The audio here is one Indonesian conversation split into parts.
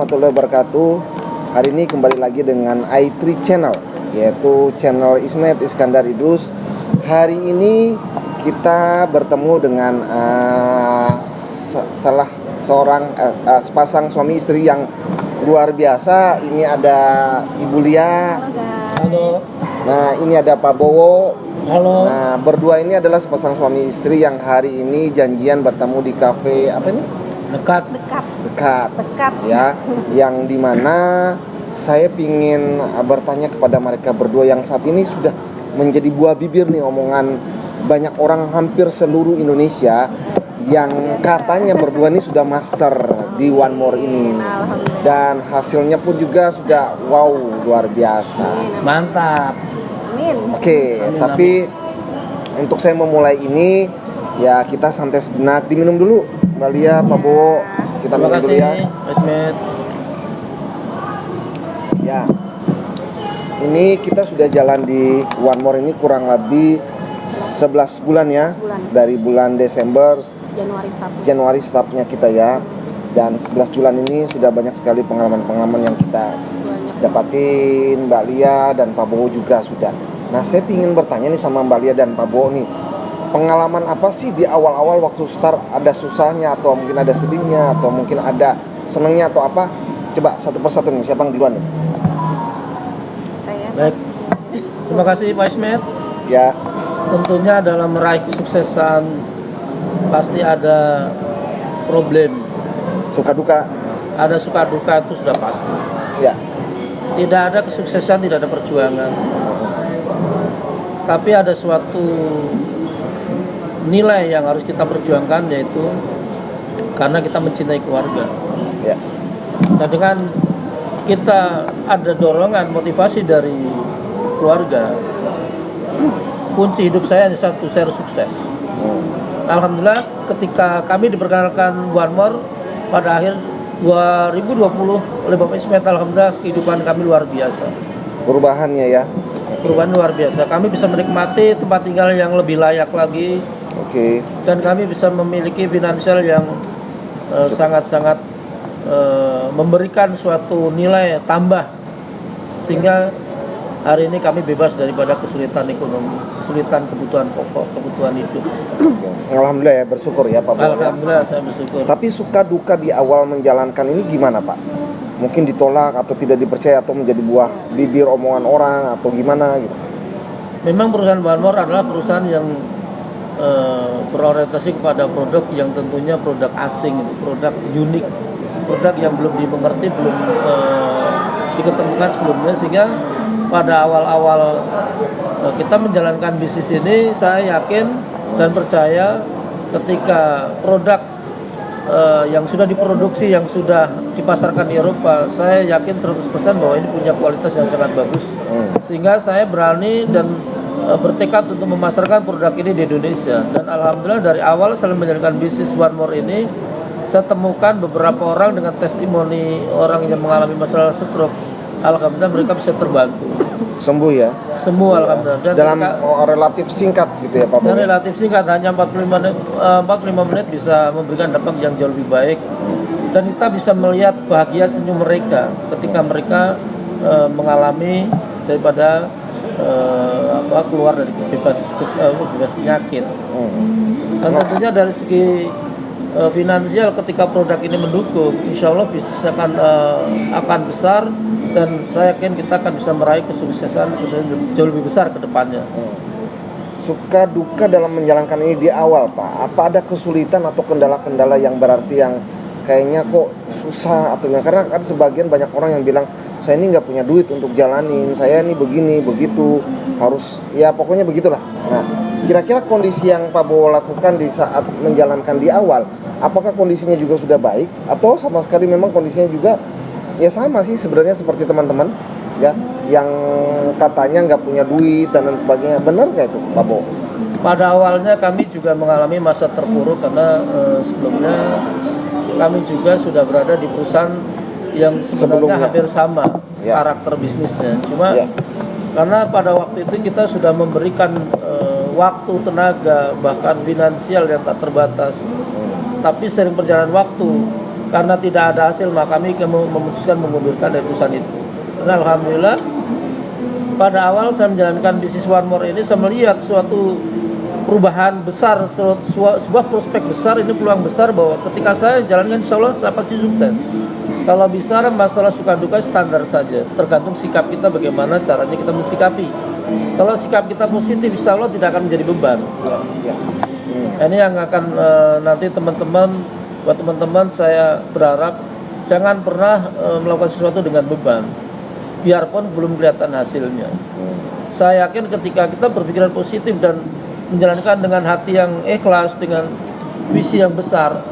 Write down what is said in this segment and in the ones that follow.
warahmatullahi wabarakatuh. Hari ini kembali lagi dengan i3 Channel, yaitu channel Ismet Iskandar Idrus. Hari ini kita bertemu dengan salah seorang sepasang suami istri yang luar biasa. Ini ada Ibu Lia. Halo. Nah, ini ada Pak Bowo. Halo. Nah, berdua ini adalah sepasang suami istri yang hari ini janjian bertemu di kafe apa ini? Dekat Ya, yang dimana saya ingin bertanya kepada mereka berdua yang saat ini sudah menjadi buah bibir nih omongan banyak orang hampir seluruh Indonesia yang katanya berdua ini sudah master di One More ini, dan hasilnya pun juga sudah wow, luar biasa. Mantap. Oke, tapi untuk saya memulai ini ya kita santai sejenak, diminum dulu Mbak Lia, Pak Bowo. Kita Terima minum dulu kasih, ya. Ismet. Ya, ini kita sudah jalan di One More ini kurang lebih 11 bulan ya. Dari bulan Desember, Januari startnya kita ya. Dan 11 bulan ini sudah banyak sekali pengalaman-pengalaman yang kita dapatin, Mbak Lia dan Pak Bowo juga sudah. Nah, saya ingin bertanya nih sama Mbak Lia dan Pak Bowo nih, pengalaman apa sih di awal-awal waktu start? Ada susahnya atau mungkin ada sedihnya atau mungkin ada senengnya atau apa? Coba satu persatu nih, siapa yang duluan nih? Baik. Terima kasih Pak Ismet. Ya, Tentunya dalam meraih kesuksesan pasti ada problem, suka duka. ada suka duka, itu sudah pasti. Ya. Tidak ada kesuksesan, tidak ada perjuangan. Tapi ada suatu nilai yang harus kita perjuangkan, yaitu karena kita mencintai keluarga. Ya. Nah, dengan kita ada dorongan, motivasi dari keluarga, kunci hidup saya hanya satu, saya harus sukses. Alhamdulillah ketika kami diperkenalkan One More pada akhir 2020 oleh Bapak Ismet, alhamdulillah kehidupan kami luar biasa. Perubahannya ya. Perubahan luar biasa. Kami bisa menikmati tempat tinggal yang lebih layak lagi. Oke. Dan kami bisa memiliki finansial yang sangat-sangat memberikan suatu nilai tambah, sehingga hari ini kami bebas daripada kesulitan ekonomi, kesulitan kebutuhan pokok, kebutuhan hidup. Alhamdulillah ya, bersyukur ya Pak Bowo. Alhamdulillah saya bersyukur. Tapi suka duka di awal menjalankan ini gimana Pak? Mungkin ditolak atau tidak dipercaya atau menjadi buah bibir omongan orang atau gimana gitu? Memang perusahaan One More adalah perusahaan yang berorientasi kepada produk yang tentunya produk asing, produk unik, produk yang belum dimengerti, belum diketemukan sebelumnya, sehingga pada awal-awal kita menjalankan bisnis ini, saya yakin dan percaya ketika produk yang sudah diproduksi, yang sudah dipasarkan di Eropa, saya yakin 100% bahwa ini punya kualitas yang sangat bagus, sehingga saya berani dan bertekad untuk memasarkan produk ini di Indonesia. Dan alhamdulillah dari awal saya menjalankan bisnis One More ini, saya temukan beberapa orang dengan testimoni orang yang mengalami masalah stroke. Alhamdulillah mereka bisa terbantu, Sembuh ya? semua alhamdulillah. Dan Dalam relatif singkat gitu ya Pak dan Bowo? relatif singkat, hanya 45 menit bisa memberikan dampak yang jauh lebih baik. Dan kita bisa melihat bahagia senyum mereka ketika mereka mengalami daripada keluar dari bebas penyakit. Dan tentunya dari segi finansial, ketika produk ini mendukung, insya Allah bisa akan besar, dan saya yakin kita akan bisa meraih kesuksesan jauh lebih besar ke depannya. Suka duka dalam menjalankan ini di awal Pak, apa ada kesulitan atau kendala-kendala yang berarti yang kayaknya kok susah atau enggak? Karena kan sebagian banyak orang yang bilang, saya ini nggak punya duit untuk jalanin, saya ini begini begitu, harus ya pokoknya begitulah. Nah, kira-kira kondisi yang Pak Bowo lakukan di saat menjalankan di awal, apakah kondisinya juga sudah baik atau sama sekali memang kondisinya juga ya sama sih sebenarnya seperti teman-teman ya yang katanya nggak punya duit dan lain sebagainya? Benar nggak itu Pak Bowo? Pada awalnya kami juga mengalami masa terpuruk, karena sebelumnya kami juga sudah berada di perusahaan yang sebenarnya hampir sama karakter bisnisnya. Cuma karena pada waktu itu kita sudah memberikan waktu, tenaga, bahkan finansial yang tak terbatas. Tapi sering berjalan waktu, Karena tidak ada hasil, maka kami memutuskan mengundurkan dari perusahaan itu. Dan alhamdulillah pada awal saya menjalankan bisnis One More ini, saya melihat suatu perubahan besar, sebuah prospek besar, ini peluang besar bahwa ketika saya jalankan insya Allah saya pasti sukses. Kalau bicara masalah suka duka standar saja, tergantung sikap kita bagaimana caranya kita mensikapi. Kalau sikap kita positif, insya Allah tidak akan menjadi beban. Ini yang akan nanti buat teman-teman saya berharap jangan pernah melakukan sesuatu dengan beban, biarpun belum kelihatan hasilnya. Saya yakin ketika kita berpikiran positif dan menjalankan dengan hati yang ikhlas, dengan visi yang besar,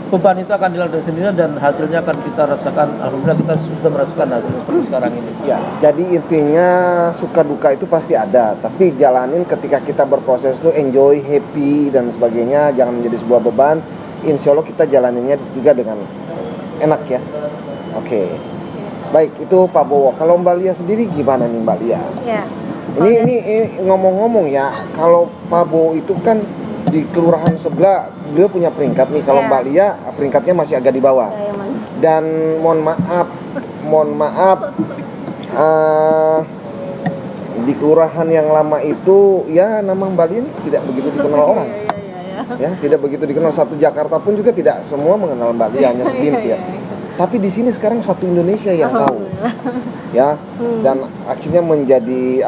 beban itu akan hilang dari sendirinya dan hasilnya akan kita rasakan. Alhamdulillah kita sudah merasakan hasilnya seperti sekarang ini. Ya, jadi intinya suka duka itu pasti ada, tapi jalanin ketika kita berproses itu enjoy, happy dan sebagainya, jangan menjadi sebuah beban. Insya Allah kita jalaninnya juga dengan enak ya. Oke. Baik, itu Pak Bowo. Kalau Mbak Lia sendiri gimana nih Mbak Lia? Ya. Ini ngomong-ngomong ya, kalau Pak Bowo itu kan di kelurahan sebelah beliau punya peringkat nih. Kalau Mbak Lia peringkatnya masih agak di bawah. Dan mohon maaf di kelurahan yang lama itu ya nama Mbak Lia ini tidak begitu dikenal orang. Ya, tidak begitu dikenal. Satu Jakarta pun juga tidak semua mengenal Mbak Lia, hanya segelintir. Tapi di sini sekarang satu Indonesia yang tahu. Ya, dan akhirnya menjadi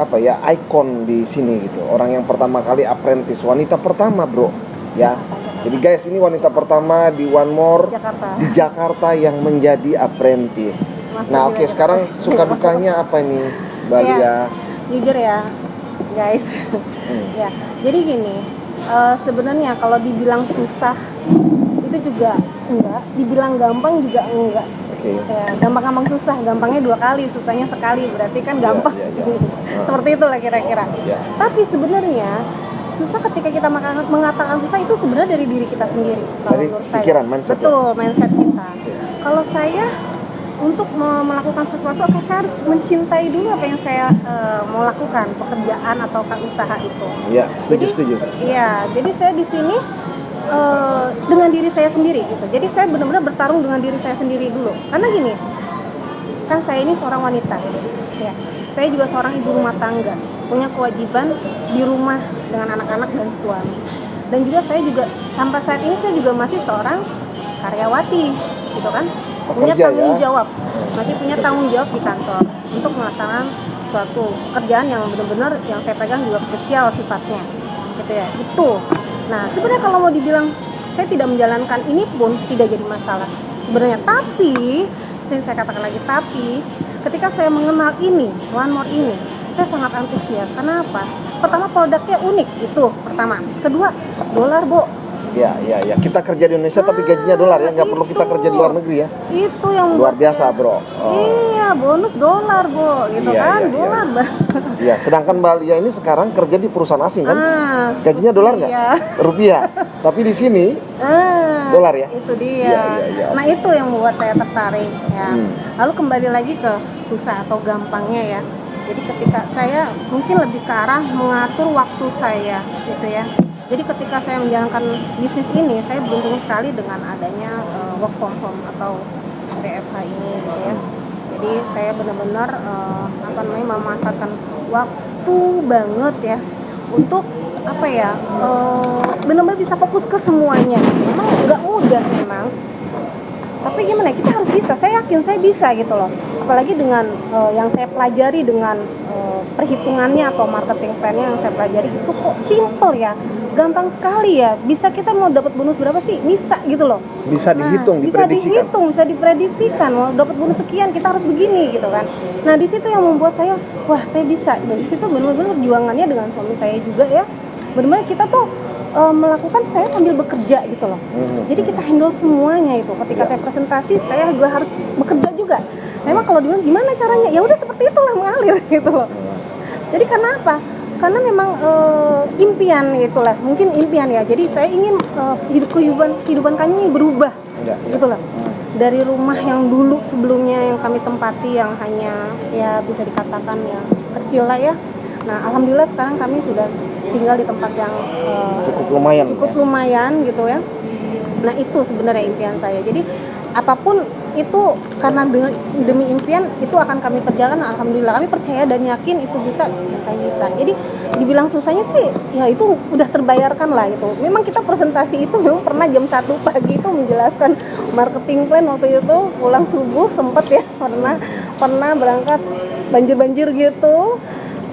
ikon di sini gitu. Orang yang pertama kali apprentice, wanita pertama, Bro. Ya. Jadi guys, ini wanita pertama di One More di Jakarta yang menjadi apprentice. Nah, oke, sekarang suka dukanya apa ini, Mbak Lia? Jujur ya, guys. Ya, jadi gini, sebenarnya kalau dibilang susah itu juga enggak, dibilang gampang juga enggak. Ya, gampang-gampang susah, gampangnya 2 kali, susahnya sekali, berarti kan gampang. Seperti itulah kira-kira. Tapi sebenarnya susah ketika kita mengatakan susah itu sebenarnya dari diri kita sendiri. Dari pikiran, mindset. Betul, mindset kita. Kalau saya untuk melakukan sesuatu, saya harus mencintai dulu apa yang saya mau lakukan, pekerjaan atau usaha itu. Iya, setuju. Iya, jadi saya di sini dengan diri saya sendiri gitu. Jadi saya benar-benar bertarung dengan diri saya sendiri dulu. Karena gini, kan saya ini seorang wanita, ya. Saya juga seorang ibu rumah tangga, punya kewajiban di rumah dengan anak-anak dan suami. Dan juga saya juga sampai saat ini saya juga masih seorang karyawati, gitu kan? Punya tanggung jawab, masih punya tanggung jawab di kantor untuk melaksanakan suatu pekerjaan yang benar-benar yang saya pegang juga spesial sifatnya, gitu ya. Itu. Nah, sebenarnya kalau mau dibilang saya tidak menjalankan ini pun tidak jadi masalah sebenarnya. Tapi, saya katakan lagi tapi, ketika saya mengenal ini, One More ini, saya sangat antusias. Karena apa? Pertama, produknya unik, itu pertama. Kedua, dolar, Bo. Ya. Kita kerja di Indonesia tapi gajinya dolar ya, nggak perlu kita kerja di luar negeri ya. Itu yang luar biasa, Bro. Iya, bonus dolar, Bo, gitu kan, dolar. Iya, sedangkan Mbak Lia ini sekarang kerja di perusahaan asing kan, gajinya dolar nggak? Iya. Rupiah. Tapi di sini dolar ya. Itu dia. Iya. Nah, itu yang membuat saya tertarik ya. Lalu kembali lagi ke susah atau gampangnya ya. Jadi ketika saya mungkin lebih ke arah mengatur waktu saya, gitu ya. Jadi ketika saya menjalankan bisnis ini, saya beruntung sekali dengan adanya work from home atau WFH ini, gitu ya. Jadi saya benar-benar memanfaatkan waktu banget ya untuk benar-benar bisa fokus ke semuanya. Memang nggak mudah memang. Tapi gimana? Kita harus bisa. Saya yakin saya bisa gitu loh. Apalagi dengan yang saya pelajari dengan perhitungannya atau marketing plan-nya yang saya pelajari itu kok simple ya. Gampang sekali ya. Bisa kita mau dapat bonus berapa sih? Bisa gitu loh. Bisa dihitung, bisa diprediksikan. Mau dapat bonus sekian kita harus begini gitu kan. Nah, di situ yang membuat saya saya bisa. Di situ benar-benar perjuangannya dengan suami saya juga ya. Benar-benar kita tuh melakukan saya sambil bekerja gitu loh. Jadi kita handle semuanya itu. Ketika saya presentasi, saya juga harus bekerja juga. Memang kalau dibilang gimana caranya? Ya udah seperti itulah mengalir gitu loh. Jadi karena apa? Karena memang impian itulah, mungkin impian ya. Jadi saya ingin kehidupan kami berubah, gitu loh. Dari rumah yang dulu sebelumnya yang kami tempati yang hanya ya bisa dikatakan yang kecil lah ya. Nah, alhamdulillah sekarang kami sudah tinggal di tempat yang cukup lumayan gitu ya. Nah, itu sebenarnya impian saya. Jadi apapun itu karena demi impian itu akan kami kerjakan. Alhamdulillah kami percaya dan yakin itu bisa, ya kami bisa. Jadi dibilang susahnya sih ya itu udah terbayarkan lah itu. Memang kita presentasi itu memang pernah jam 1 pagi itu menjelaskan marketing plan waktu itu, pulang subuh sempet ya, pernah berangkat banjir gitu.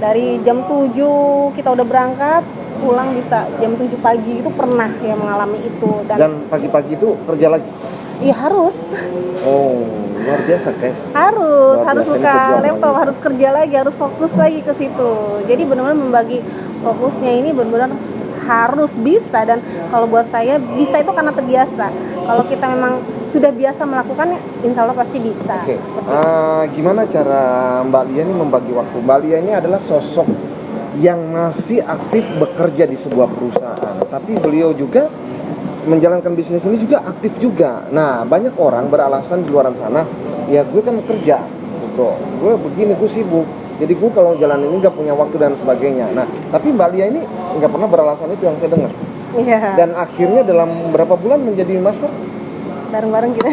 Dari jam 7 kita udah berangkat, pulang bisa jam 7 pagi, itu pernah ya mengalami itu. Dan pagi-pagi itu kerja lagi? Iya harus. Oh, luar biasa guys. Harus Luar biasa, ini buka perjuangan laptop, ini. harus kerja lagi, harus fokus lagi ke situ. Jadi benar-benar membagi fokusnya ini benar-benar harus bisa. Dan kalau buat saya bisa itu karena terbiasa. Kalau kita memang sudah biasa melakukannya, insya Allah pasti bisa. Oke. Seperti itu. Gimana cara Mbak Lia ini membagi waktu? Mbak Lia ini adalah sosok yang masih aktif bekerja di sebuah perusahaan, tapi beliau juga menjalankan bisnis ini juga aktif juga. Nah, banyak orang beralasan di luar sana, ya gue kan kerja, gitu. Gue begini, gue sibuk. Jadi gue kalau jalan ini nggak punya waktu dan sebagainya. Nah, tapi Mbak Lia ini nggak pernah beralasan itu yang saya dengar. Iya. Dan akhirnya dalam berapa bulan menjadi master? Bareng-bareng kita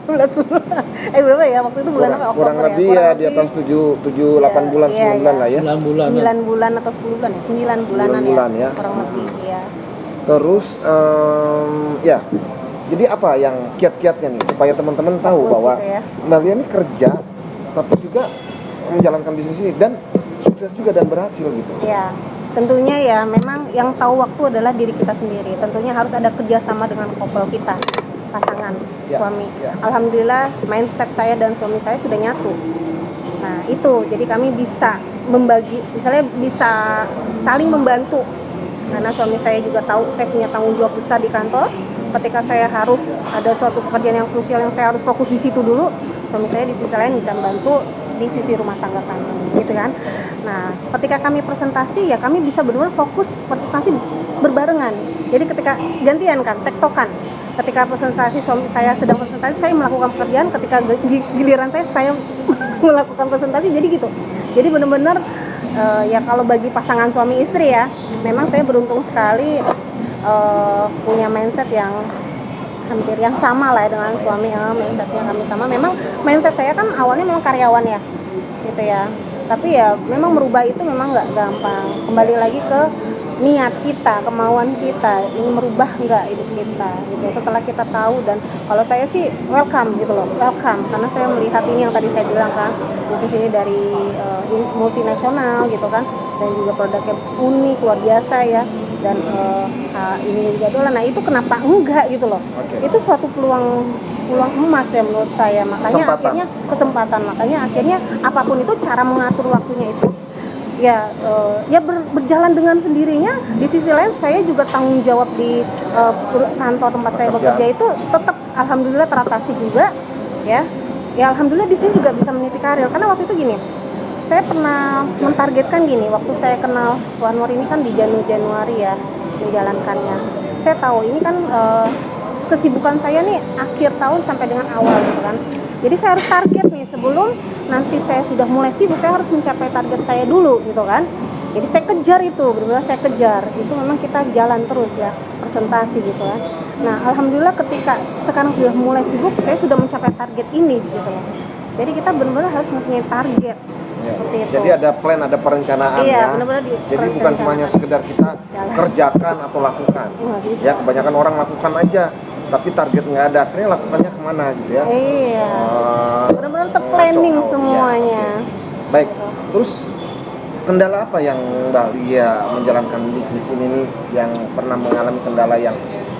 11 bulan. Berapa ya waktu itu bulan apa? Oktober Kurang lebih ya di atas 7 8 bulan, 9 bulan lah ya. 9 bulan. 9 bulan atau 10 bulan ya? 9 bulanan 9 bulan ya. kurang lebih ya. Terus ya, jadi apa yang kiat-kiatnya nih supaya teman-teman tahu Fokus bahwa gitu ya. Mbak Lia ini kerja tapi juga menjalankan bisnis ini dan sukses juga dan berhasil gitu. Ya, tentunya ya memang yang tahu waktu adalah diri kita sendiri. Tentunya harus ada kerjasama dengan couple kita, pasangan, Ya, suami. ya. Alhamdulillah mindset saya dan suami saya sudah nyatu. Nah itu, jadi kami bisa membagi, misalnya bisa saling membantu. Karena suami saya juga tahu saya punya tanggung jawab besar di kantor. Ketika saya harus ada suatu pekerjaan yang krusial yang saya harus fokus di situ dulu, suami saya di sisi lain bisa membantu di sisi rumah tangga kami, gitu kan. Nah, ketika kami presentasi ya kami bisa benar-benar fokus presentasi berbarengan. Jadi ketika gantian kan, tektokan. Ketika presentasi suami saya sedang presentasi, saya melakukan pekerjaan. Ketika giliran saya melakukan presentasi. Jadi gitu. Jadi benar-benar ya kalau bagi pasangan suami istri ya, memang saya beruntung sekali punya mindset yang hampir yang sama lah ya dengan suami. Mindsetnya kami sama. Memang mindset saya kan awalnya memang karyawan ya, gitu ya. Tapi ya memang merubah itu memang nggak gampang. Kembali lagi ke niat kita, kemauan kita, ini merubah nggak hidup kita gitu. Setelah kita tahu, dan kalau saya sih welcome gitu loh, welcome, karena saya melihat ini yang tadi saya bilang kan, bisnis ini dari multinasional gitu kan, dan juga produknya unik luar biasa ya, dan ini juga dolar. Nah itu kenapa enggak gitu loh? Oke. Itu suatu peluang emas ya menurut saya. Makanya akhirnya kesempatan, makanya akhirnya apapun itu cara mengatur waktunya itu ya berjalan dengan sendirinya. Di sisi lain saya juga tanggung jawab di kantor tempat saya bekerja itu tetap alhamdulillah teratasi juga ya alhamdulillah di sini juga bisa meniti karir. Karena waktu itu gini, saya pernah mentargetkan gini, waktu saya kenal Wanwar ini kan di Januari ya menjalankannya. Saya tahu ini kan kesibukan saya nih akhir tahun sampai dengan awal gitu kan. Jadi saya harus target nih sebelum nanti saya sudah mulai sibuk, saya harus mencapai target saya dulu gitu kan. Jadi saya kejar itu, benar-benar saya kejar. Itu memang kita jalan terus ya, presentasi gitu kan. Nah, alhamdulillah ketika sekarang sudah mulai sibuk, saya sudah mencapai target ini gitu loh. Jadi kita benar-benar harus mempunyai target. Ya. Seperti itu. Jadi ada plan, ada perencanaan Iya, ya. benar-benar Jadi bukan cuma hanya sekedar kita Jalan. kerjakan atau lakukan. Nggak bisa. Ya kebanyakan orang lakukan aja, tapi target nggak ada. Akhirnya lakukannya kemana gitu ya? Iya. Eh, Benar-benar terplanning ngaco. semuanya. Ya, oke. Baik. Terus kendala apa yang Mbak Lia menjalankan bisnis ini nih yang pernah mengalami kendala yang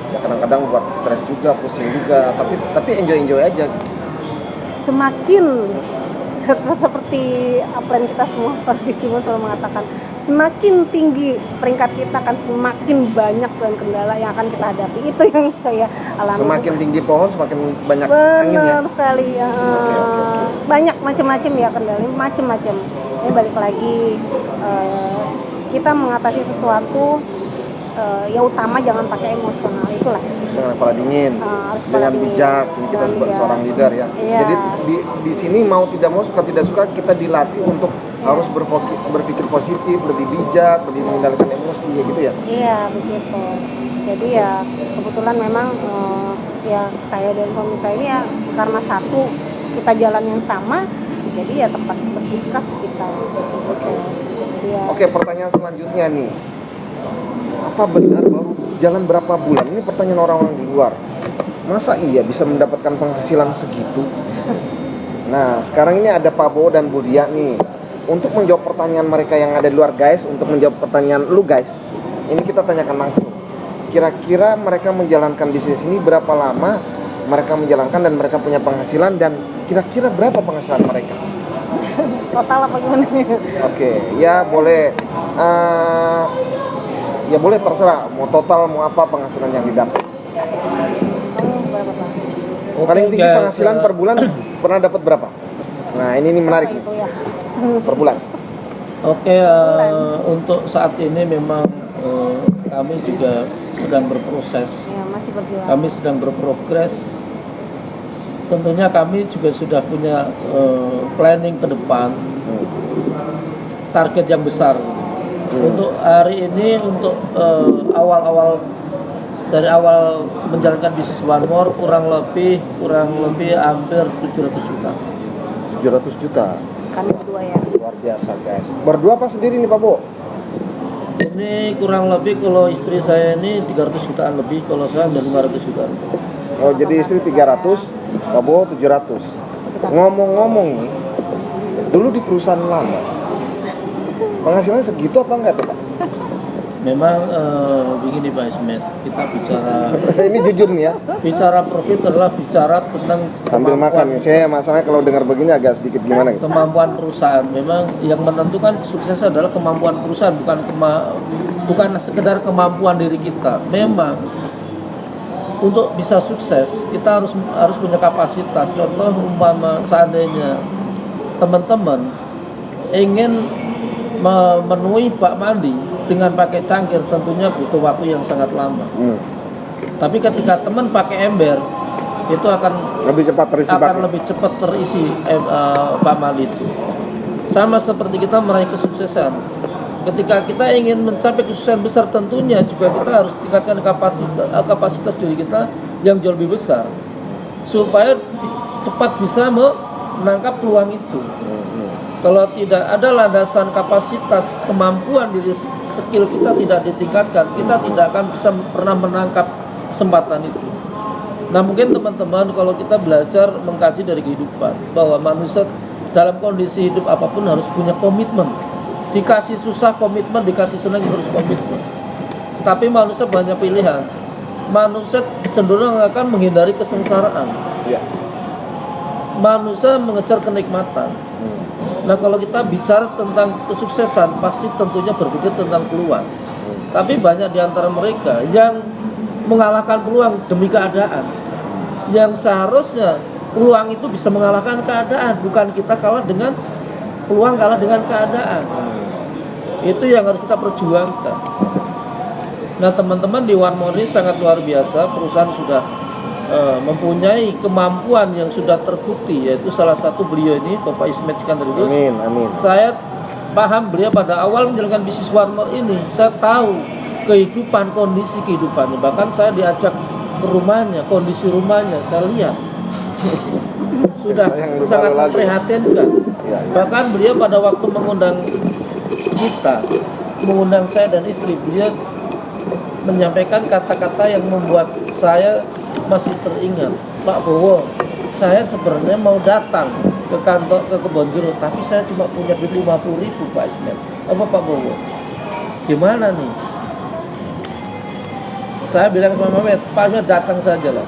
ya kadang-kadang buat stres juga, pusing juga, tapi enjoy aja gitu. Semakin seperti apa yang kita semua partisipasi selalu mengatakan, semakin tinggi peringkat kita akan semakin banyak kendala yang akan kita hadapi. Itu yang saya alami. Semakin tinggi pohon semakin banyak angin ya. Benar sekali ya. Oke. Banyak macam-macam ya kendala, macam-macam. Ini balik lagi kita mengatasi sesuatu yang utama jangan pakai emosional, itulah. Dengan kepala dingin, Harus kepala dengan dingin. bijak. Ini kita Dengan bijak. seorang leader ya. Iya. Jadi di sini mau tidak mau, suka tidak suka, kita dilatih untuk harus berpikir positif, lebih bijak, lebih mengendalikan emosi ya gitu ya. Iya begitu. Jadi ya kebetulan memang ya saya dan suami saya ini ya karena satu kita jalan yang sama, jadi ya tempat berdiskus kita gitu. Jadi ya, Oke, pertanyaan selanjutnya nih. Apa benar baru jalan berapa bulan? Ini pertanyaan orang-orang di luar. Masa iya bisa mendapatkan penghasilan segitu? Nah, sekarang ini ada Pak Bo dan Bu Dia nih. Untuk menjawab pertanyaan mereka yang ada di luar guys, untuk menjawab pertanyaan lu guys, ini kita tanyakan langsung. Kira-kira mereka menjalankan bisnis ini berapa lama mereka menjalankan dan mereka punya penghasilan, dan kira-kira berapa penghasilan mereka? total apa gimana? Oke, ya boleh. Ya boleh terserah. Mau total mau apa penghasilan yang didapat. Kamu berapa Pak? Paling tinggi guys, penghasilan per bulan pernah dapat berapa? Nah ini menarik nih. Itu ya. Per bulan. Oke, untuk saat ini memang kami juga sedang berproses. Ya masih berjuang. Kami sedang berprogres. Tentunya kami juga sudah punya planning ke depan, target yang besar. Untuk hari ini, untuk dari awal menjalankan bisnis One More kurang lebih hampir 700 juta. 700 juta. Kami berdua ya. Luar biasa guys. Berdua apa sendiri nih Pak Bo? Ini kurang lebih kalau istri saya ini 300 jutaan lebih, kalau saya hampir 500 jutaan. Oh jadi istri 300, Pak Bo 700. Ngomong-ngomong nih, dulu di perusahaan lama penghasilannya segitu apa enggak tuh Pak? Memang begini Pak Ismet, kita bicara Ini jujur nih ya. bicara profit adalah bicara tentang Sambil makan nih, saya masalahnya kalau dengar begini agak sedikit gimana gitu. kemampuan perusahaan. Memang yang menentukan sukses adalah kemampuan perusahaan, bukan sekedar kemampuan diri kita. Memang untuk bisa sukses kita harus punya kapasitas. Contoh umpama seandainya teman-teman ingin memenuhi bak mandi dengan pakai cangkir, tentunya butuh waktu yang sangat lama. Tapi ketika teman pakai ember, itu akan Lebih cepat terisi akan baknya. lebih cepat terisi bak mandi itu. Sama seperti kita meraih kesuksesan. Ketika kita ingin mencapai kesuksesan besar, tentunya juga kita harus tingkatkan kapasitas diri kita yang jauh lebih besar, supaya cepat bisa menangkap peluang itu. Kalau tidak ada landasan kapasitas, kemampuan diri, skill kita tidak ditingkatkan, kita tidak akan bisa pernah menangkap kesempatan itu. Nah mungkin teman-teman kalau kita belajar mengkaji dari kehidupan, bahwa manusia dalam kondisi hidup apapun harus punya komitmen. Dikasih susah komitmen, dikasih senang harus komitmen. Tapi manusia banyak pilihan. Manusia cenderung akan menghindari kesengsaraan. Ya. Manusia mengejar kenikmatan. Nah kalau kita bicara tentang kesuksesan, pasti tentunya berpikir tentang peluang. Tapi banyak di antara mereka yang mengalahkan peluang demi keadaan. Yang seharusnya peluang itu bisa mengalahkan keadaan, bukan kita kalah dengan peluang, kalah dengan keadaan. Itu yang harus kita perjuangkan. Nah teman-teman di One More ini sangat luar biasa. Perusahaan sudah mempunyai kemampuan yang sudah terbukti, yaitu salah satu beliau ini Bapak Ismet Skandarius. Amin, amin. Saya paham beliau pada awal menjalankan bisnis One More ini. Saya tahu kondisi kehidupannya. Bahkan saya diajak ke rumahnya, kondisi rumahnya saya lihat sudah sangat memprihatinkan. Ya. Bahkan beliau pada waktu mengundang saya dan istri, beliau menyampaikan kata-kata yang membuat saya masih teringat. Pak Bowo, saya sebenarnya mau datang ke kantor ke Kebonjeruk, tapi saya cuma punya duit 50.000 Pak Ismet. Apa Pak Bowo? Gimana nih? Saya bilang sama Mamet, Pak Ismet datang saja lah.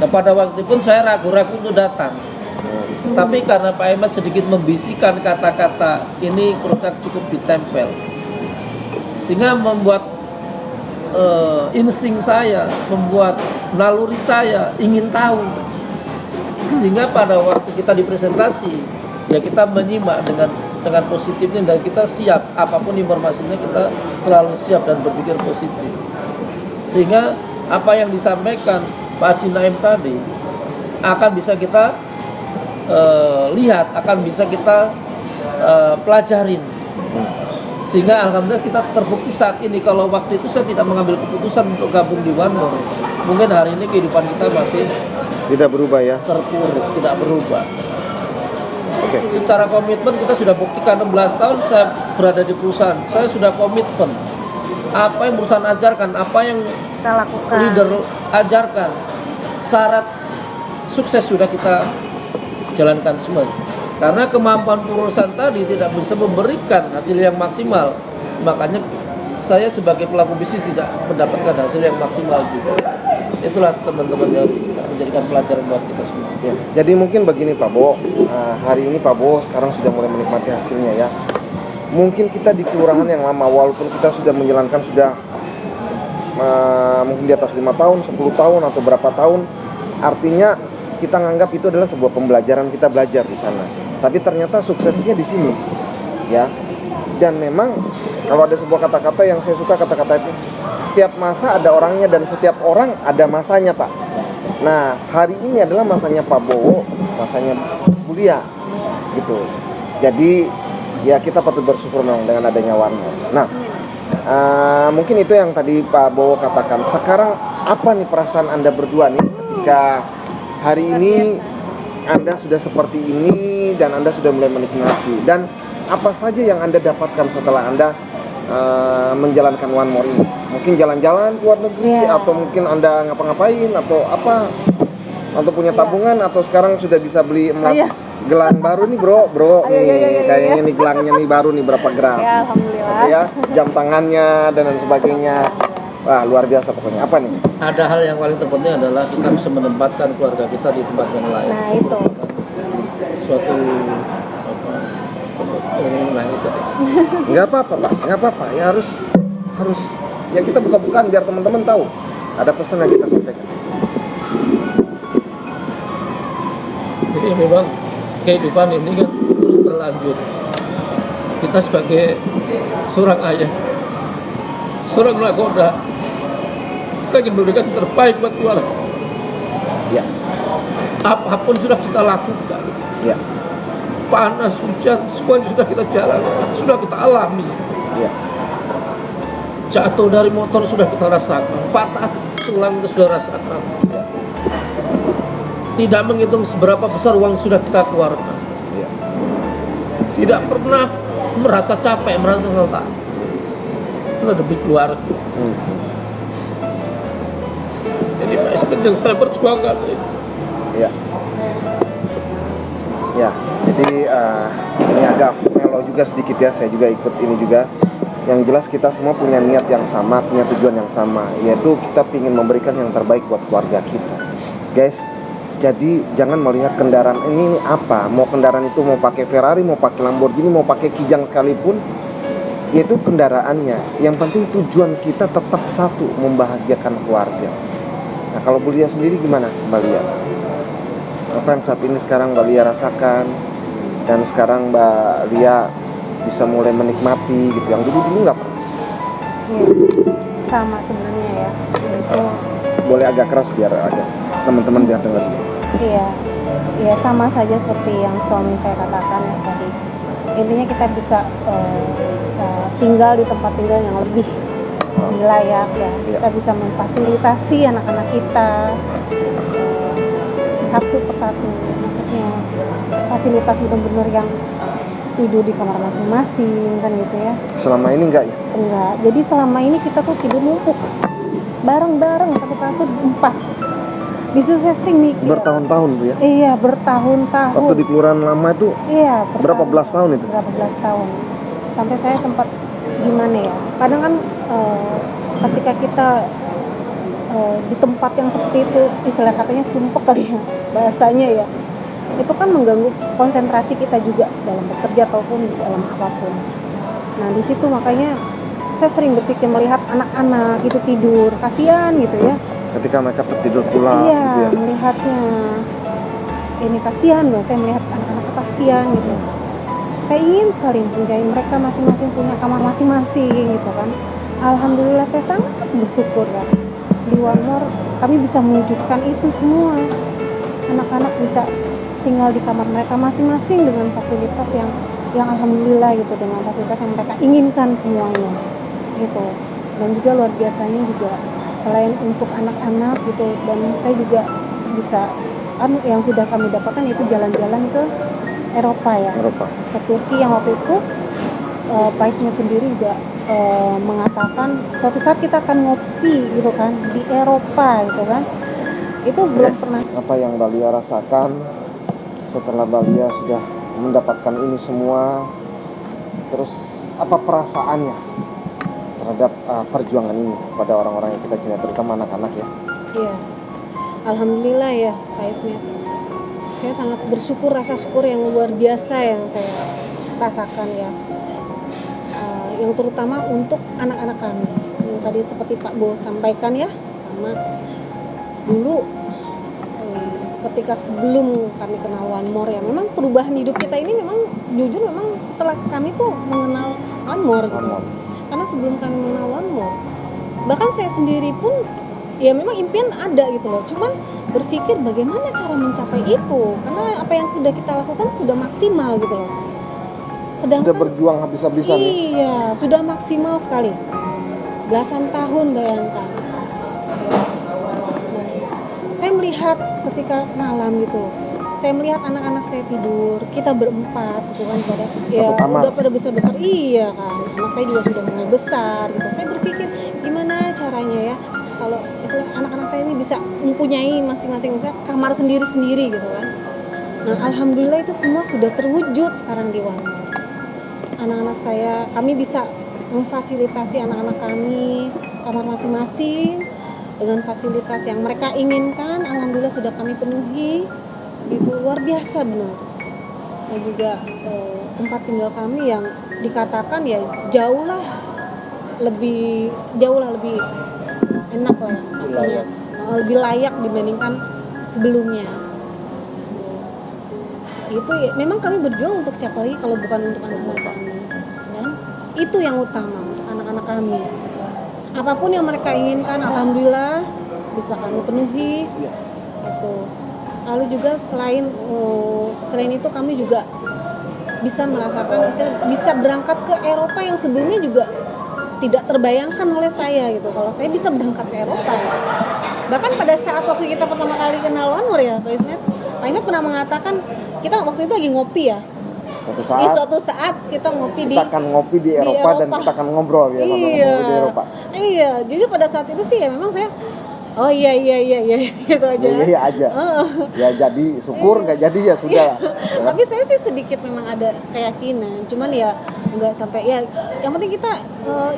Nah pada waktu itu pun saya ragu-ragu untuk datang. Tapi karena Pak Ahmad sedikit membisikkan kata-kata ini produk cukup ditempel, sehingga membuat insting saya, membuat naluri saya ingin tahu. Sehingga pada waktu kita dipresentasi, ya kita menyimak dengan positifnya, dan kita siap apapun informasinya, kita selalu siap dan berpikir positif. Sehingga apa yang disampaikan Pak Haji Naim tadi akan bisa kita lihat, akan bisa kita pelajarin. Sehingga alhamdulillah kita terbukti saat ini. Kalau waktu itu saya tidak mengambil keputusan untuk gabung di One More, mungkin hari ini kehidupan kita masih Tidak berubah ya. terpuruk, tidak berubah. Oke. Secara komitmen kita sudah buktikan 16 tahun saya berada di perusahaan. Saya sudah komitmen. Apa yang perusahaan ajarkan, apa yang Kita lakukan. leader ajarkan, syarat sukses sudah kita jalankan semua. Karena kemampuan perusahaan tadi tidak bisa memberikan hasil yang maksimal, makanya saya sebagai pelaku bisnis tidak mendapatkan hasil yang maksimal juga. Itulah teman-teman yang harus kita menjadikan pelajaran buat kita semua. Ya, jadi mungkin begini Pak Bo, hari ini Pak Bo sekarang sudah mulai menikmati hasilnya ya. Mungkin kita di kelurahan yang lama, walaupun kita sudah menjalankan mungkin di atas 5 tahun, 10 tahun atau berapa tahun, artinya kita nganggap itu adalah sebuah pembelajaran, kita belajar di sana. Tapi ternyata suksesnya di sini, ya. Dan memang kalau ada sebuah kata-kata yang saya suka, kata-kata itu, setiap masa ada orangnya dan setiap orang ada masanya Pak. Nah, hari ini adalah masanya Pak Bowo, masanya Bulia, gitu. Jadi ya kita patut bersyukur memang dengan adanya One More. Nah, mungkin itu yang tadi Pak Bowo katakan. Sekarang apa nih perasaan Anda berdua nih ketika hari ini Anda sudah seperti ini dan Anda sudah mulai menikmati, dan apa saja yang Anda dapatkan setelah Anda menjalankan One More ini? Mungkin jalan-jalan ke luar negeri, atau mungkin Anda ngapa-ngapain atau apa, atau punya tabungan, atau sekarang sudah bisa beli emas gelang baru nih bro nih, kayaknya nih gelangnya nih baru nih berapa gram Ya, alhamdulillah. gitu ya, jam tangannya dan lain sebagainya. Wah, luar biasa pokoknya. Apa nih? Ada hal yang paling terpenting adalah kita bisa menempatkan keluarga kita di tempat yang lain. Nah, itu. Suatu nangis ya. Nggak apa-apa Pak, nggak apa-apa. Ya harus ya kita buka-bukaan biar teman-teman tahu ada pesan yang kita sampaikan. Jadi memang kehidupan ini kan terus berlanjut. Kita sebagai seorang ayah, seorang nakoda, kita ingin memberikan yang terbaik buat keluarga. Ya, Apapun sudah kita lakukan, ya, panas, hujan, semuanya sudah kita jalankan, sudah kita alami. ya, Jatuh dari motor sudah kita rasakan, patah tulang kita sudah rasakan. Tidak menghitung seberapa besar uang sudah kita keluarkan. ya. Tidak pernah merasa capek, merasa lelah. Sudah demi keluarga. Jadi Pak yang saya perjuangkan. Ya. Ya, jadi ini agak melo juga sedikit ya, saya juga ikut ini juga. Yang jelas kita semua punya niat yang sama, punya tujuan yang sama, yaitu kita ingin memberikan yang terbaik buat keluarga kita. Guys, jadi jangan melihat kendaraan ini apa, mau kendaraan itu mau pakai Ferrari, mau pakai Lamborghini, mau pakai Kijang sekalipun, yaitu kendaraannya. Yang penting tujuan kita tetap satu, membahagiakan keluarga. Nah, kalau Bu Lia sendiri gimana Mbak Lia? Apa yang saat ini sekarang Mbak Lia rasakan, dan sekarang Mbak Lia bisa mulai menikmati gitu, yang dulu nggak pernah? Iya, sama sebenarnya ya. Itu Boleh agak keras biar agak teman-teman biar dengar. iya sama saja seperti yang suami saya katakan ya tadi. Intinya kita bisa tinggal di tempat tinggal yang lebih layak ya. Kita bisa memfasilitasi anak-anak kita satu persatu, maksudnya fasilitas benar-benar yang tidur di kamar masing-masing kan gitu ya. Selama ini enggak ya? Enggak, jadi selama ini kita tuh tidur numpuk bareng-bareng satu kasur 4. Di situ saya sering mikir, Bertahun-tahun Bu ya? iya bertahun-tahun. Waktu di kelurahan lama itu Iya, berapa belas tahun itu? berapa belas tahun. Sampai saya sempat gimana ya, kadang kan ketika kita di tempat yang seperti itu, istilah katanya sumpek kali ya bahasanya ya, itu kan mengganggu konsentrasi kita juga dalam bekerja ataupun dalam apapun. Nah di situ makanya saya sering berpikir melihat anak-anak itu tidur, kasihan gitu ya. Ketika mereka tertidur pulas Iya, gitu ya? melihatnya ini kasihan loh, saya melihat anak-anak kasihan gitu. Saya ingin sekali mempunyai mereka masing-masing punya kamar masing-masing gitu kan. Alhamdulillah saya sangat bersyukur kan. Di One More kami bisa mewujudkan itu semua. Anak-anak bisa tinggal di kamar mereka masing-masing dengan fasilitas yang yang alhamdulillah gitu dengan fasilitas yang mereka inginkan semuanya gitu. Dan juga luar biasanya juga selain untuk anak-anak gitu, dan saya juga bisa yang sudah kami dapatkan itu jalan-jalan ke Eropa ya, ke Turki yang waktu itu Pak Ismet sendiri juga mengatakan suatu saat kita akan ngopi gitu kan di Eropa gitu kan. Itu belum pernah. Apa yang Mbak Lia rasakan setelah Mbak Lia sudah mendapatkan ini semua, terus apa perasaannya terhadap perjuangan ini pada orang-orang yang kita cinta, terutama anak-anak ya? Iya, alhamdulillah ya Pak Ismet. Saya sangat bersyukur, rasa syukur yang luar biasa yang saya rasakan ya. Yang terutama untuk anak-anak kami. Yang tadi seperti Pak Bo sampaikan ya, sama dulu ketika sebelum kami kenal One More ya, memang perubahan hidup kita ini memang jujur memang setelah kami tuh mengenal One More gitu. Karena sebelum kami mengenal One More, bahkan saya sendiri pun ya memang impian ada gitu loh, cuman berpikir bagaimana cara mencapai itu, karena apa yang sudah kita lakukan sudah maksimal gitu loh. Sedangkan, sudah berjuang habis-habisan ya? Iya, sudah maksimal sekali, belasan tahun bayangkan ya. Saya melihat ketika malam gitu, saya melihat anak-anak saya tidur, kita berempat gitu kan, udah pada besar-besar, iya kan, anak saya juga sudah mulai besar gitu. Saya berpikir gimana caranya ya kalau anak-anak saya ini bisa mempunyai masing-masing misalnya kamar sendiri-sendiri gitu kan. Nah alhamdulillah itu semua sudah terwujud sekarang di One More. Anak-anak saya, kami bisa memfasilitasi anak-anak kami kamar masing-masing dengan fasilitas yang mereka inginkan. Alhamdulillah sudah kami penuhi. Itu luar biasa benar. Dan juga tempat tinggal kami yang dikatakan ya jauh lah lebih enak lah pastinya, lebih layak dibandingkan sebelumnya. Itu ya, memang kami berjuang untuk siapa lagi kalau bukan untuk anak-anak kami kan? Itu yang utama untuk anak-anak kami. Apapun yang mereka inginkan alhamdulillah bisa kami penuhi itu. Lalu juga selain itu kami juga bisa merasakan, bisa berangkat ke Eropa yang sebelumnya juga tidak terbayangkan oleh saya gitu. Kalau saya bisa berangkat ke Eropa gitu. Bahkan pada saat waktu kita pertama kali kenal One More ya Pak Ismet pernah mengatakan, kita waktu itu lagi ngopi ya. Suatu saat kita akan ngopi di Eropa dan kita akan ngobrol ya, ngobrol di Eropa. Iya, jadi pada saat itu sih ya memang saya iya gitu aja. Iya aja. Ya jadi syukur, nggak jadi ya sudah. Tapi saya sih sedikit memang ada keyakinan, cuman ya nggak sampai ya. Yang penting kita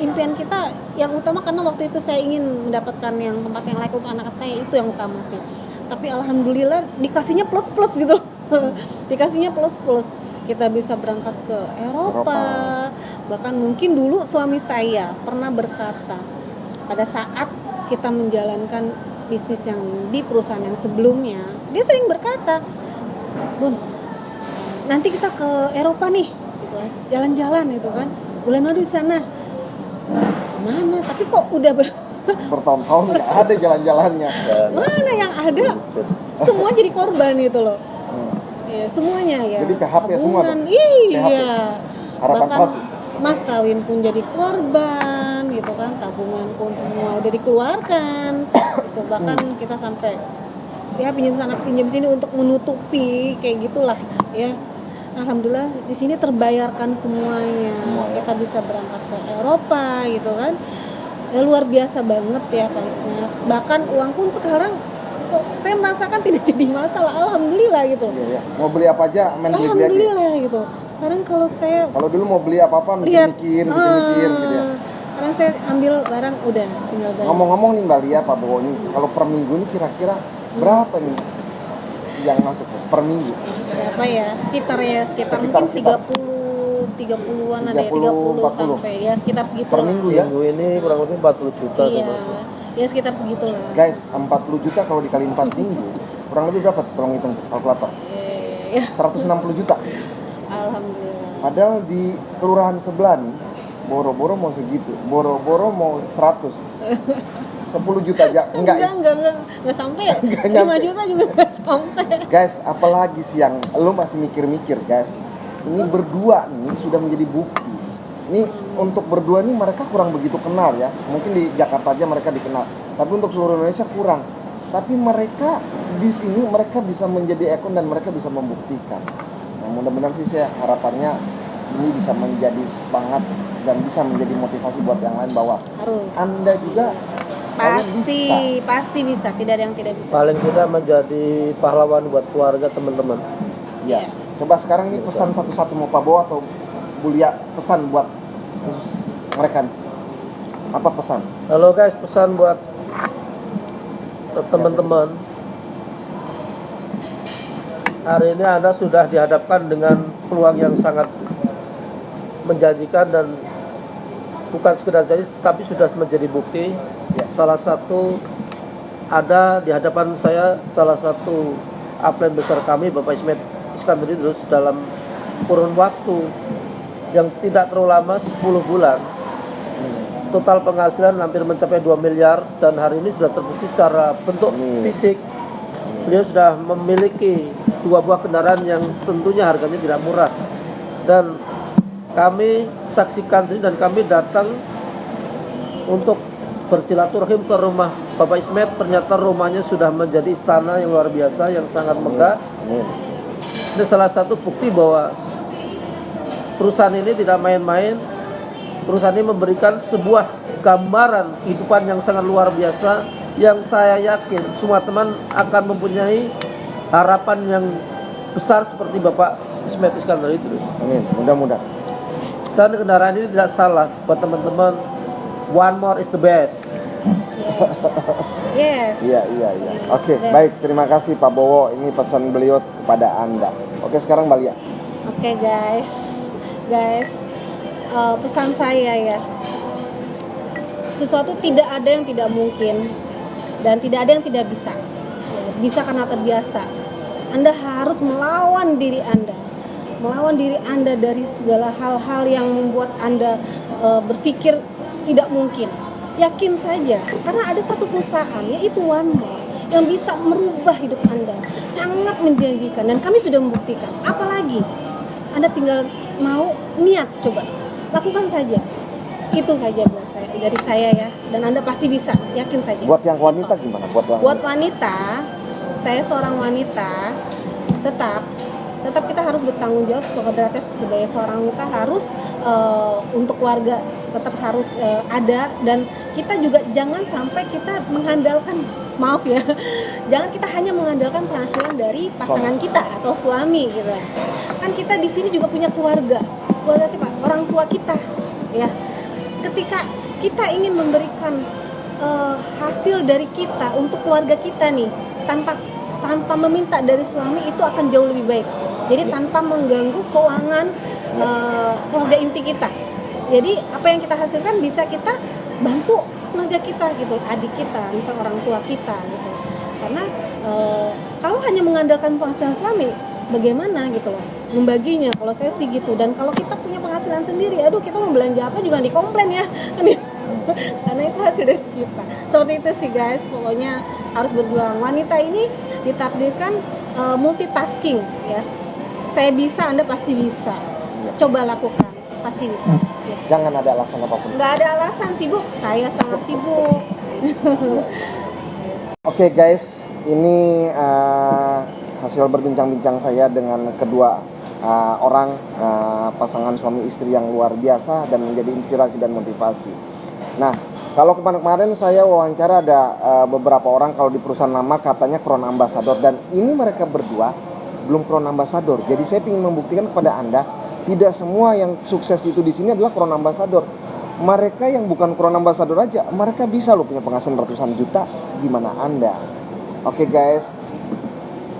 impian kita yang utama, karena waktu itu saya ingin mendapatkan yang tempat yang layak untuk anak saya, itu yang utama sih. Tapi alhamdulillah dikasihnya plus gitu. Dikasihnya plus. Kita bisa berangkat ke Eropa. Bahkan mungkin dulu suami saya pernah berkata pada saat kita menjalankan bisnis yang di perusahaan yang sebelumnya, dia sering berkata, Bun, nanti kita ke Eropa nih, gitu, jalan-jalan itu kan, bulan madu di sana. Mana? Tapi kok udah bertahun-tahun nggak ada jalan-jalannya. Mana yang ada? Semua jadi korban itu loh. Ya, semuanya ya. Jadi PHP semua tuh. Iya. Harapan Bahkan palsu. Mas kawin pun jadi korban gitu kan, tabungan pun semua udah dikeluarkan. Itu bahkan kita sampai ya pinjam sana pinjam sini untuk menutupi kayak gitulah ya. Alhamdulillah di sini terbayarkan semuanya. Kita bisa berangkat ke Eropa gitu kan. Ya, luar biasa banget ya Pak Ismet. Bahkan uang pun sekarang saya merasakan tidak jadi masalah, alhamdulillah gitu. Iya. Mau beli apa aja, alhamdulillah aja. Gitu. Kadang kalau dulu mau beli apa-apa mikir gitu ya. Kadang saya ambil barang udah tinggal bayar. Ngomong-ngomong nih Mbak Lia, Pak Bowo nih, kalau per minggu nih kira-kira berapa nih yang masuk per minggu? Berapa ya? Sekitar mungkin 30-an ada ya, 30 sampai ya sekitar segitu. Per minggu ya? Minggu ini kurang lebih 40 juta. Iya. Ya sekitar segitulah. Guys, 40 juta kalau dikali 4 minggu, kurang lebih berapa tuh? Tolong hitung kalkulator. 160 juta. Alhamdulillah. Padahal di kelurahan sebelah nih, boro-boro mau segitu, boro-boro mau 100. 10 juta aja. Enggak sampai ya. 5 juta juga enggak sampai. Guys, apalagi sih yang lo masih mikir-mikir, guys. ini berdua nih sudah menjadi bukti. Ini untuk berdua nih mereka kurang begitu kenal ya. Mungkin di Jakarta aja mereka dikenal, tapi untuk seluruh Indonesia kurang. Tapi mereka di sini mereka bisa menjadi ikon dan mereka bisa membuktikan. Nah, mudah-mudahan sih saya harapannya ini bisa menjadi semangat dan bisa menjadi motivasi buat yang lain bahwa Harus. Anda juga Pasti bisa, tidak ada yang tidak bisa. Paling tidak menjadi pahlawan buat keluarga teman-teman. Ya. Coba sekarang ini pesan satu-satu mau Pak Bowo atau Bulia, pesan buat khusus mereka nih. Apa pesan? Halo guys, pesan buat teman-teman. Hari ini Anda sudah dihadapkan dengan peluang yang sangat menjanjikan dan bukan sekedar jadi tapi sudah menjadi bukti. Salah satu ada di hadapan saya salah satu upline besar kami Bapak Ismet Iskandar Idrus dalam kurun waktu yang tidak terlalu lama 10 bulan total penghasilan hampir mencapai 2 miliar dan hari ini sudah terbukti secara bentuk fisik beliau sudah memiliki 2 buah kendaraan yang tentunya harganya tidak murah dan kami saksikan sendiri dan kami datang untuk bersilaturahim ke rumah Bapak Ismet. Ternyata rumahnya sudah menjadi istana yang luar biasa, yang sangat megah. Ini salah satu bukti bahwa perusahaan ini tidak main-main. Perusahaan ini memberikan sebuah gambaran kehidupan yang sangat luar biasa, yang saya yakin semua teman akan mempunyai harapan yang besar seperti Bapak Ismet Iskandar itu. Amin, mudah-mudahan. Dan kendaraan ini tidak salah buat teman-teman. One more is the best. Yes. Iya. Oke, baik. Terima kasih Pak Bowo. Ini pesan beliau kepada Anda. Oke, sekarang Mbak Lia. Oke guys, pesan saya ya, sesuatu tidak ada yang tidak mungkin dan tidak ada yang tidak bisa. Bisa karena terbiasa. Anda harus melawan diri Anda dari segala hal-hal yang membuat Anda berpikir tidak mungkin. Yakin saja, karena ada satu perusahaan yaitu One More yang bisa merubah hidup Anda, sangat menjanjikan dan kami sudah membuktikan. Apalagi Anda tinggal mau niat, coba lakukan saja. Itu saja buat saya, dari saya ya, dan Anda pasti bisa, yakin saja. Buat yang wanita gimana? Buat wanita, saya seorang wanita, tetap kita harus bertanggung jawab sebagai seorang wanita harus untuk keluarga tetap harus ada, dan kita juga jangan sampai kita mengandalkan, maaf ya, jangan kita hanya mengandalkan penghasilan dari pasangan kita atau suami gitu. Kan kita di sini juga punya keluarga siapa? Orang tua kita ya. Ketika kita ingin memberikan hasil dari kita untuk keluarga kita nih tanpa meminta dari suami, itu akan jauh lebih baik. Jadi tanpa mengganggu keuangan keluarga inti kita. Jadi apa yang kita hasilkan bisa kita bantu keluarga kita gitu, adik kita, misal orang tua kita gitu. Karena kalau hanya mengandalkan penghasilan suami, bagaimana gitu loh membaginya, kalau saya sih gitu. Dan kalau kita punya penghasilan sendiri, aduh kita mau belanja apa juga dikomplain ya. Karena itu hasil dari kita. Seperti itu sih guys, pokoknya harus berjuang. Wanita ini ditakdirkan multitasking ya. Saya bisa, Anda pasti bisa. Coba lakukan, pasti bisa ya. Jangan ada alasan apapun. Nggak ada alasan, sibuk, saya sangat sibuk. Oke guys, ini hasil berbincang-bincang saya dengan kedua orang pasangan suami istri yang luar biasa dan menjadi inspirasi dan motivasi. Nah, kalau kemarin saya wawancara ada beberapa orang kalau di perusahaan lama katanya crown ambassador, dan ini mereka berdua belum crown ambassador. Jadi saya ingin membuktikan kepada Anda, tidak semua yang sukses itu di sini adalah crown ambassador. Mereka yang bukan crown ambassador aja, mereka bisa loh punya penghasilan ratusan juta. Gimana Anda? Oke guys,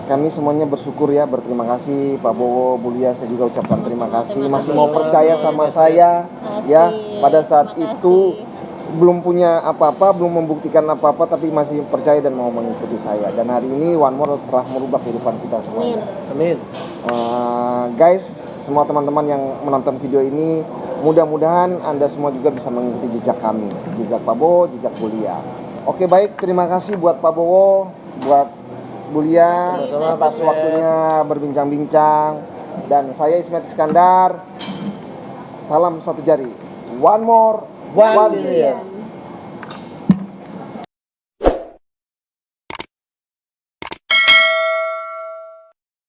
kami semuanya bersyukur ya, berterima kasih Pak Bowo, Bulia, saya juga ucapkan terima kasih. Masih mau percaya sama saya ya, pada saat itu belum punya apa-apa, belum membuktikan apa-apa, tapi masih percaya dan mau mengikuti saya. Dan hari ini One More telah merubah kehidupan kita semuanya. Amin. Guys, semua teman-teman yang menonton video ini, mudah-mudahan Anda semua juga bisa mengikuti jejak kami, jejak Pak Bowo, jejak Bulia. Oke baik, terima kasih buat Pak Bowo, buat Bulia atas waktunya berbincang-bincang. Dan saya Ismet Iskandar. Salam satu jari. One more, One one billion. billion.